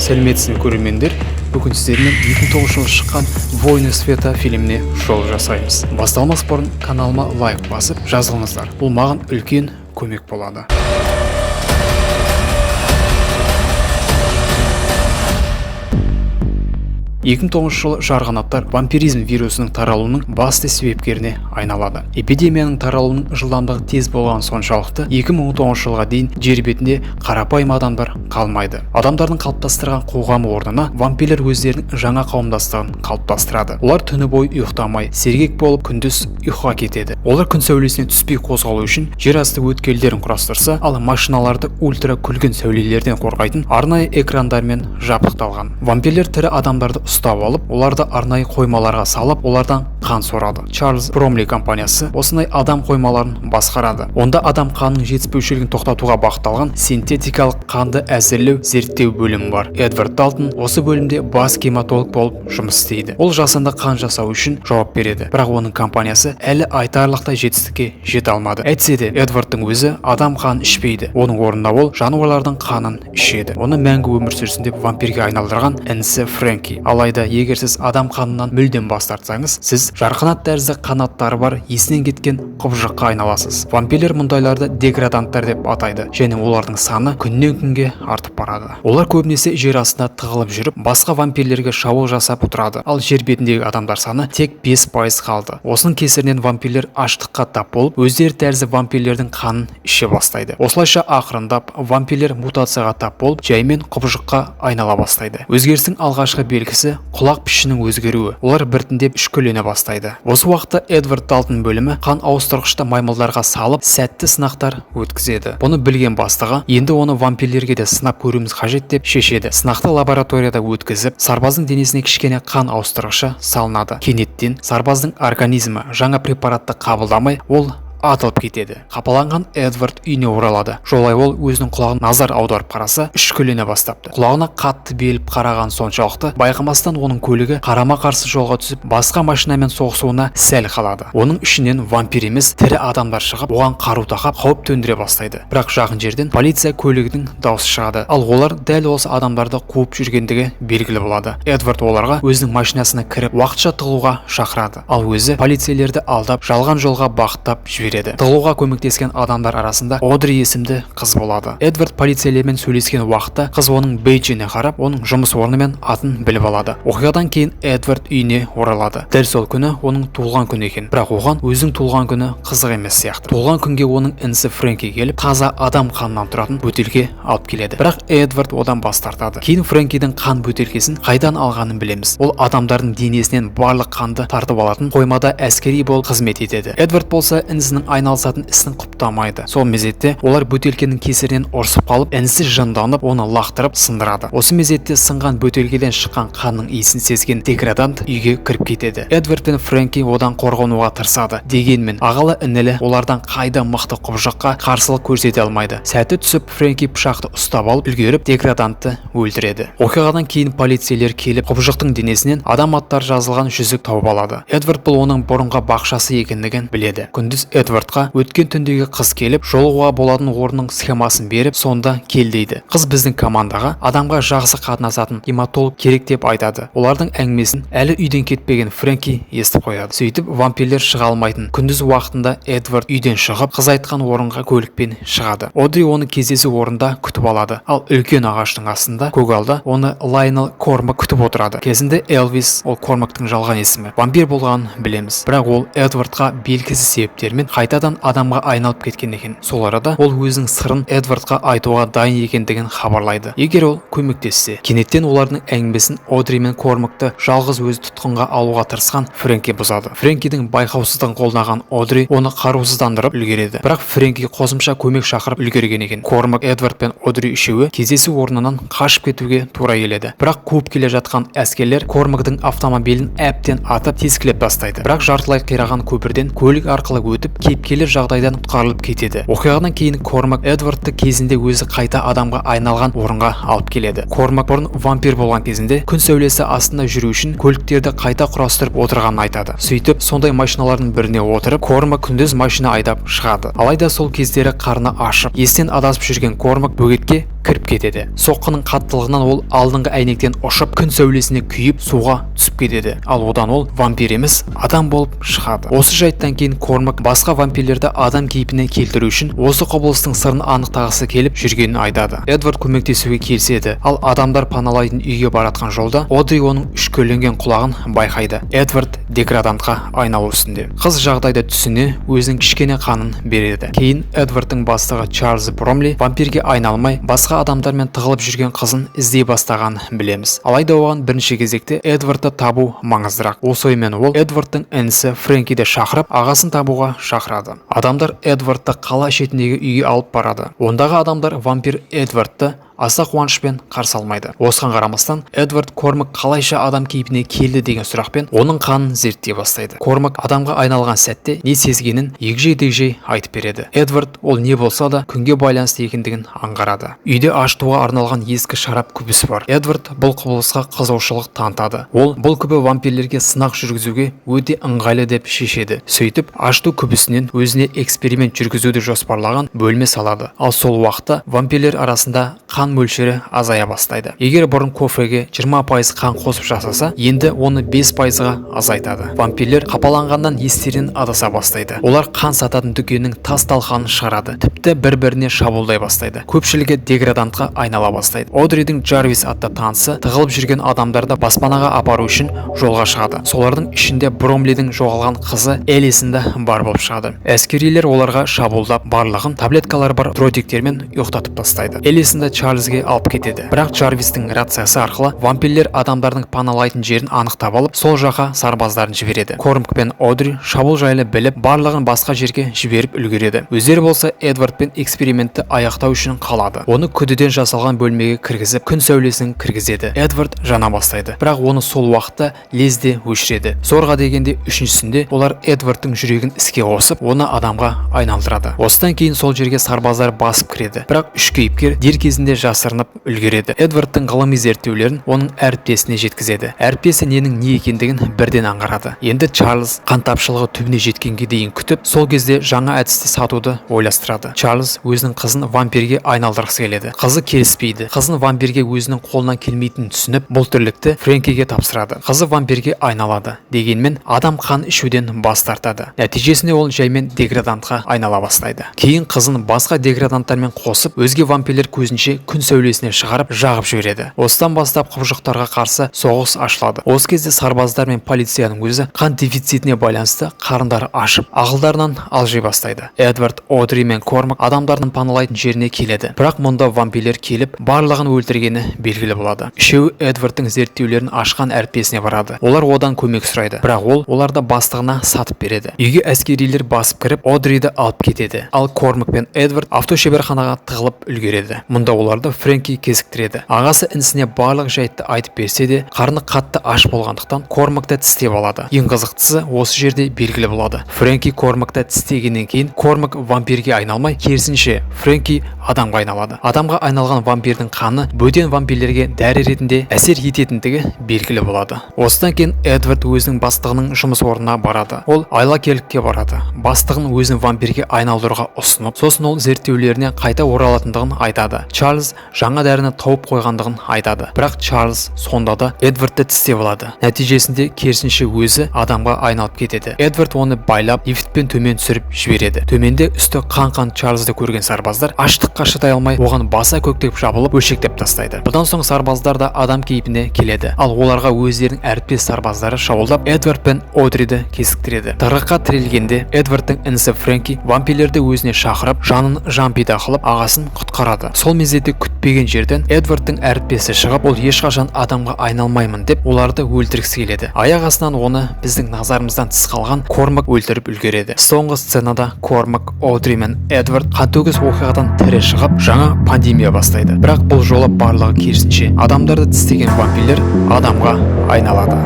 Сәлеметсіздер көрермендер, бүгін сіздермен 2009 жылы шыққан «Войны света» фильміне шоу жасаймыз. Басталмас бұрын каналыма лайк басып жазылыңыздар. Бұл маған үлкен көмек болады. 2009 жылы жарған аттар вампиризм вирусының таралуының басты себепкеріне айналады. Эпидемияның таралуының жылдамдығы тез болған соншалықты 2019 жылға дейін жер бетінде қарапайым адамдар қалмайды. Адамдардың қалыптастырған қоғамы орнына вампирлер өздерінің жаңа қауымдастығын қалыптастырады. Олар түні бойы ұйықтамай, сергек болып күндіз ұйқыға кетеді. Олар күн сәулесіне түспей қозғалу үшін жер асты өткелдерін құрастырса, ал машиналарды ультра күлгін сәулелерден қорғайтын арнайы экрандармен жабдықталған. Вампирлер тірі адамдарды ұстап алып, оларды арнайы қоймаларға салып, олардан қан сорады. Чарльз Бромли компаниясы осындай адам қоймаларын басқарады. Онда адам қанының жетіспеушілігін тоқтатуға бағытталған синтетикалық қанды әзірлеу зерттеу бөлімі бар. Эдвард Далтон осы бөлімде бас гематолог болып жұмыс істейді. Ол жасанды қан жасау үшін жауап береді. Бірақ оның компаниясы әлі айтарлықтай жетістікке жете алмады. Әйтсе де Эдвардтың өзі адам қанын ішпейді. Оның орнында ол жануарлардың қанын ішеді. Оны мәңгі өмір сүрсін деп вампирге айналдырған інісі Фрэнки. Алайда егер сіз адам қанынан мүлдем бас тартсаңыз, сіз жарқанат тәрізді қанаттары бар есінен кеткен құбыжыққа айналасыз. Вампирлер мұндайларды деграданттар деп атайды, және олардың саны күннен күнге артып барады. Олар көбінесе жер астында тығылып жүріп, басқа вампирлерге шабуыл жасап отырады. Ал жер бетіндегі адамдар саны тек 5% қалды. Осының кесірінен вампирлер аштыққа тап болып, өздері тәрізді вампирлердің қанын іше бастайды. Осылайша ақырындап вампирлер мутацияға тап болып, жаймен құбыжыққа айнала бастайды. Өзгерістің алғашқы белгісі құлақ пішінің өзгеруі. Олар біртіндеп үшкілене бастайды. Осы уақытта Эдвард Далтон бөлімі қан ауыстырғышты маймылдарға салып, сәтті сынақтар өткізеді. Бұны білген бастығы, енді оны вампирлерге де сынап көруіміз қажет деп шешеді. Сынақты лабораторияда өткізіп, сарбаздың денесіне кішкене қан ауыстырғышы салынады. Кенеттен сарбаздың организмі жаңа препаратты қабылдамай, ол атылып кетеді. Қапаланған Эдвард үйіне оралады. Жолай ол өзінің құлағын назар аударып қараса, үшкілене бастапты. Құлағына қатты беліп қараған соншалықты, байқамастан оның көлігі қарама-қарсы жолға түсіп, басқа машинамен соғысуына сәл қалады. Оның ішінен вампир емес, тірі адамдар шығып, оған қару тақап, қауіп төндіре бастайды. Бірақ жақын жерден полиция көлігінің дауысы шығады. Ал олар дәл осы адамдарды қуып жүргендігі белгілі болады. Эдвард оларға өзінің машинасына кіріп, уақытша тығылуға шақырады. Ал өзі полицейлерді алдап, жалған жолға бағыттап жібереді. Тығылуға көмектескен адамдар арасында Одри есімді қыз болады. Эдвард полицейлермен сөйлескен уақытта қыз оның бейджіне қарап, оның жұмыс орны мен атын біліп алады. Оқиғадан кейін Эдвард үйіне оралады. Дәл сол күні оның туылған күні екен. Бірақ оған өзінің туылған күні қызық емес сияқты. Туылған күнге оның інісі Фрэнки келіп, таза адам қанынан тұратын бөтелке алып келеді. Бірақ Эдвард одан бас тартады. Кейін Фрэнкидің қан бөтелкесін қайдан алғанын білеміз. Ол адамдардың денесінен барлық қанды тартып алатын қоймада әскери болып қызмет етеді. Эдвард болса інісінің айналысатын ісін құптамайды. Сол мезетте олар бөтелкенің кесірінен ұрсып қалып, інісі жынданып, оны лақтырып сындырады. Осы мезетте сынған бөтелкеден шыққан қанның иісін сезген деградант үйге кіріп кетеді. Эдвард пен Фрэнки одан қорғануға тырысады. Дегенмен ағалы інілі олардан қайда мықты құбыжыққа қарсылық көрсете алмайды. Сәті түсіп, Фрэнки пышақты ұстап алып, үлгеріп деградантты өлтіреді. Оқиғадан кейін полицейлер келіп, құбыжықтың денесінен адам аттары жазылған жүзік тауып алады. Эдвард бұл оның бұрынғы бақшасы екендігін біледі. Күндіз Эдвардқа өткен түндегі қыз келіп, жолуға болатын орнының схемасын беріп, сонда кел дейді. Қыз біздің командаға адамға жақсы қатынасатын гематолог керек деп айтады. Олардың әңгімесін әлі үйден кетпеген Фрэнки естіп қояды. Сөйтіп вампирлер шыға алмайтын. Күндіз уақытында Эдвард үйден шығып, қыз айтқан орынға көлікпен шығады. Одри оны кездесу орнында күтіп алады. Ал үлкен ағаштың астында, көгалда оны Лайнел Кормак күтіп отырады. Кезінде Элвис, ол Кормактың жалған есімі, вампир болғанын білеміз. Бірақ ол Эдвардқа белгісіз себептермен қайтадан адамға айналып кеткен екен. Сол арада ол өзінің сырын Эдвардқа айтуға дайын екендігін хабарлайды. Егер ол көмектессе, кенеттен олардың әңгімесін Одри мен Кормакты жалғыз өзі тұтқынға алуға тырысқан Фрэнки бұзады. Фрэнкидің байқаусыздығын қолдаған Одри оны қарусыздандырып үлгереді. Бірақ Фрэнки қосымша көмек шақырып үлгерген екен. Кормак, Эдвард пен Одри үшеуі кездесу орнынан қашып кетуге тура келеді. Бірақ қуып келе жатқан әскерлер Кормактың автомобилін әбден атып тескілеп тастайды. Бірақ жартылай қираған көпірден көлік арқылы өтіп, кейіпкерлер жағдайдан құтқарылып кетеді. Оқиғадан кейін Кормак Эдвардты кезінде өзі қайта адамға айналған орынға алып келеді. Кормак бұрын вампир болған кезінде күн сәулесі астында жүру үшін көліктерді қайта құрастырып отырғанын айтады. Сөйтіп, сондай машиналардың біріне отырып, Кормак күндіз машина айдап шығады. Алайда сол кездері қарны ашып, естен адасып жүрген Кормак бөгетке кіріп кетеді. Соққының қаттылығынан ол алдыңғы әйнектен ұшып күн сәулесіне күйіп суға түсіп кетеді. Ал одан ол вампир емес, адам болып шығады. Осы жайттан кейін Кормак басқа вампирлерді адам кейпіне келтіру үшін осы құбылыстың сырын анықтағысы келіп жүргенін айтады. Эдвард көмектесуге келіседі. Ал адамдар паналайтын үйге баратқан жолда Одри оның үшкеленген құлағын байқайды. Эдвард деградантқа айналу үстінде. Қыз жағдайды түсіне өзінің кішкене қанын береді. Кейін Эдвардтың бастығы Чарльз Бромли вампирге айналмай басқа адамдармен тығылып жүрген қызын іздей бастағанын білеміз. Алайда оған бірінші кезекте Эдвардты табу маңыздырақ. Осы оймен ол Эдвардтың інісі Фрэнкиді шақырып, ағасын табуға шақырады. Адамдар Эдвардты қала шетіндегі үйге алып барады. Ондағы адамдар вампир Эдвардты аса қуанышпен қарсы алмайды. Осыған қарамастан Эдвард Кормак қалайша адам кейпіне келді деген сұрақпен оның қанын зерттей бастайды. Кормак адамға айналған сәтте не сезгенін егжей-тегжей айтып береді. Эдвард ол не болса да күнге байланысты екендігін аңғарады. Үйде ашытуға арналған ескі шарап күбісі бар. Эдвард бұл құбылысқа қызығушылық танытады. Ол бұл күбі вампирлерге сынақ жүргізуге өте ыңғайлы деп шешеді. Сөйтіп ашыту күбісінен өзіне эксперимент жүргізуді жоспарлаған бөлме салады. Ал сол уақытта вампирлер арасында қан мөлшері азая бастайды. Егер бұрын кофеге 20% қан қосып жасаса, енді оны 5%-ға азайтады. Вампирлер қапаланғаннан естерінен адаса бастайды. Олар қан сататын дүкеннің тас талқанын шығарады. Тіпті бір-біріне шабуылдай бастайды. Көпшілігі деградантқа айнала бастайды. Одридің Джарвис атты танысы тығылып жүрген адамдарды баспанаға апару үшін жолға шығады. Солардың ішінде Бромлидің жоғалған қызы Элисінде бар болып шығады. Әскерилер оларға шабуылдап, барлығын таблеткалар бар дротиктермен ұйықтатып тастайды. Элисінде Чарльзге алып кетеді. Бірақ Джарвистің рациясы арқылы вампирлер адамдардың паналайтын жерін анықтап алып, сол жаққа сарбаздарын жібереді. Кормак пен Одри шабуыл жайлы біліп, барлығын басқа жерге жіберіп үлгереді. Өздері болса Эдвардпен экспериментті аяқтау үшін қалады. Оны күдіден жасалған бөлмеге кіргізіп, күн сәулесін кіргізеді. Эдвард жана бастайды. Бірақ оны сол уақытта лезде өшіреді. Зорға дегенде үшіншісінде олар Эдвардтың жүрегін іске қосып, оны адамға айналдырады. Осыдан кейін сол жерге сарбаздар басып кіреді. Бірақ үш кейіпкер дер кезінде жасырынып үлгереді. Эдвардтың ғылыми зерттеулерін оның әріптесіне жеткізеді. Әріптесі ненің не екендігін бірден аңғарады. Енді Чарльз қан тапшылығы түбіне жеткенге дейін күтіп, сол кезде жаңа әдісті сатуды ойластырады. Чарльз өзінің қызын вампирге айналдырғысы келеді. Қызы келіспейді. Қызын вампирге өзінің қолынан келмейтінін түсініп, бұл тірлікті Фрэнкиге тапсырады. Қызы вампирге айналады. Дегенмен адам қан ішуден бас тартады. Нәтижесінде ол жаймен деградантқа айнала бастайды. Кейін қызын басқа деграданттармен қосып, өзге вампирлер көзінше күн сәулесіне шығарып жағып жібереді. Осыдан бастап құбыжықтарға қарсы соғыс ашылады. Осы кезде сарбаздар мен полицияның өзі қан дефицитіне байланысты қарындары ашып, ағылдарынан алжи бастайды. Эдвард, Одри мен Кормак адамдардың паналайтын жеріне келеді. Бірақ мұнда вампирлер келіп, барлығын өлтіргені белгілі болады. Үшеуі Эдвардтың зерттеулерін ашқан әріптесіне барады. Олар одан көмек сұрайды. Бірақ ол оларды бастығына сатып береді. Үйге әскерилер басып кіріп, Одриді алып кетеді. Ал Кормак пен Эдвард автошеберханаға тығылып үлгереді. Мұнда оларды Фрэнки кезіктіреді. Ағасы інісіне барлық жайтты айтып берсе де, қарны қатты аш болғандықтан Кормакты тістеп алады. Ең қызықтысы осы жерде белгілі болады. Фрэнки Кормакты тістегеннен кейін Кормак вампирге айналмай, керісінше Фрэнки адамға айналады. Адамға айналған вампирдің қаны бөтен вампирлерге дәрі ретінде әсер ететіндігі белгілі болады. Осыдан кейін Эдвард өзінің бастығының жұмыс орнына барады. Ол айлакерлікке барады. Бастығын өзін вампирге айналдыруға ұсынып, сосын ол зерттеулеріне қайта оралатындығын айтады. Чарльз жаңа дәріні тауып қойғандығын айтады. Бірақ Чарльз сонда да Эдвардты тістеп алады. Нәтижесінде керісінше өзі адамға айналып кетеді. Эдвард оны байлап, лифтпен төмен түсіріп жібереді. Төменде үсті қан Чарльзды көрген сарбаздар аштыққа шыдай алмай, оған баса көктеп жабылып, өшектеп тастайды. Бұдан соң сарбаздар да адам кейпіне келеді. Ал оларға өздерінің әріптес сарбаздары шабуылдап, Эдвард пен Одриді кезіктіреді. Тығырыққа тірелгенде Эдвардтың інісі Фрэнки вампирлерді өзіне шақырып, жанын жампида қылып, ағасын құтқарады. Сол мезетте күтпеген жерден Эдвардтың әріптесі шығып, ол ешқашан адамға айналмаймын деп, оларды өлтіргісі келеді. Аяқ астынан оны біздің назарымыздан тыс қалған Кормак өлтіріп үлгереді. Соңғы сценада Кормак, Одри мен Эдвард қантөгіс оқиғадан тірі шығып, жаңа пандемия бастайды. Бірақ бұл жолы барлығы керісінше. Адамдарды тістеген вампирлер адамға айналады.